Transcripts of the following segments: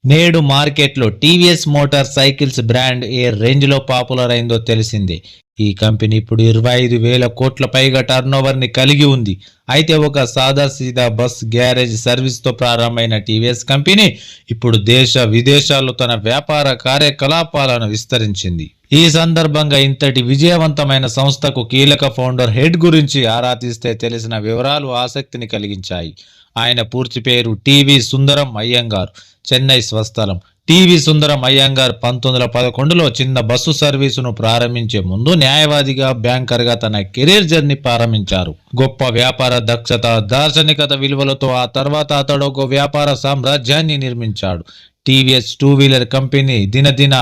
నేడు మార్కెట్లో TVS motor cycles brand ఏ రేంజ్లో పాపులర్ అయిందో తెలిసిందే. ఈ కంపెనీ ఇప్పుడు 25,000 కోట్ల పైగా టర్నోవర్ని కలిగి ఉంది. అయితే ఒక సాదాసీదా బస్ గ్యారేజ్ సర్వీస్తో ప్రారంభమైన టీవీఎస్ కంపెనీ ఇప్పుడు దేశ విదేశాల్లో తన వ్యాపార కార్యకలాపాలను విస్తరించింది. ఈ సందర్భంగా ఇంతటి విజయవంతమైన సంస్థకు కీలక ఫౌండర్ హెడ్ గురించి ఆరా తీస్తే తెలిసిన వివరాలు ఆసక్తిని కలిగించాయి. ఆయన పూర్తి పేరు టీవీ సుందరం అయ్యంగార్, చెన్నై స్వస్థలం. టీవీ సుందరం అయ్యంగార్ 1911లో చిన్న బస్సు సర్వీసును ప్రారంభించే ముందు న్యాయవాదిగా, బ్యాంకర్గా తన కెరీర్ జర్నీ ప్రారంభించారు. గొప్ప వ్యాపార దక్షత, దార్శనికత విలువలతో ఆ తర్వాత అతడు ఒక వ్యాపార సామ్రాజ్యాన్ని నిర్మించాడు. టీవీఎస్ టూ వీలర్ కంపెనీ దినదిన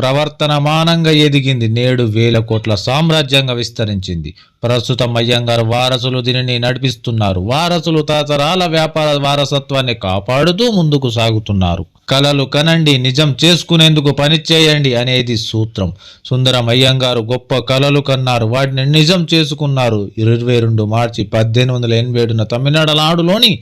ప్రవర్తనమానంగా ఎదిగింది. నేడు 1000 కోట్ల సామ్రాజ్యంగా విస్తరించింది. ప్రస్తుతం అయ్యంగార్ వారసులు దీనిని నడిపిస్తున్నారు. వారసులు తరతరాల వ్యాపార వారసత్వాన్ని కాపాడుతూ ముందుకు సాగుతున్నారు. కలలు కనండి, నిజం చేసుకునేందుకు పనిచేయండి అనేది సూత్రం. సుందరం అయ్యంగారు గొప్ప కలలు కన్నారు, వాటిని నిజం చేసుకున్నారు. 22 మార్చి 1887న తమిళనాడులోని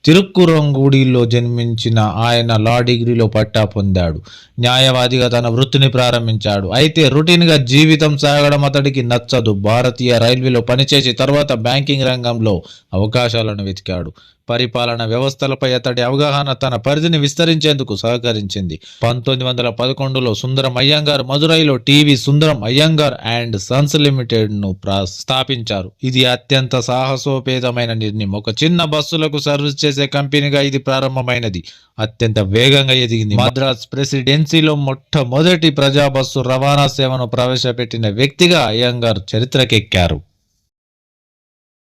తిరుక్కురంగూడిలో జన్మించిన ఆయన లా డిగ్రీలో పట్టా పొందాడు. న్యాయవాదిగా తన వృత్తిని ప్రారంభించాడు. అయితే రొటీన్గా జీవితం సాగడం అతడికి నచ్చదు. భారతీయ రైల్వేలో పనిచేసి తర్వాత బ్యాంకింగ్ రంగంలో అవకాశాలను వెతికాడు. పరిపాలన వ్యవస్థలపై అతడి అవగాహన తన పరిధిని విస్తరించేందుకు సహకరించింది. 1911లో సుందరం అయ్యంగార్ మదురైలో TV Sundaram Iyengar and sons లిమిటెడ్ను స్థాపించారు. ఇది అత్యంత సాహసోపేతమైన నిర్ణయం. ఒక చిన్న బస్సులకు సర్వీస్ చేసే కంపెనీగా ఇది ప్రారంభమైనది. అత్యంత వేగంగా ఎదిగింది. మద్రాస్ ప్రెసిడెన్సీలో మొట్టమొదటి ప్రజా బస్సు రవాణా సేవను ప్రవేశపెట్టిన వ్యక్తిగా అయ్యంగార్ చరిత్రకెక్కారు.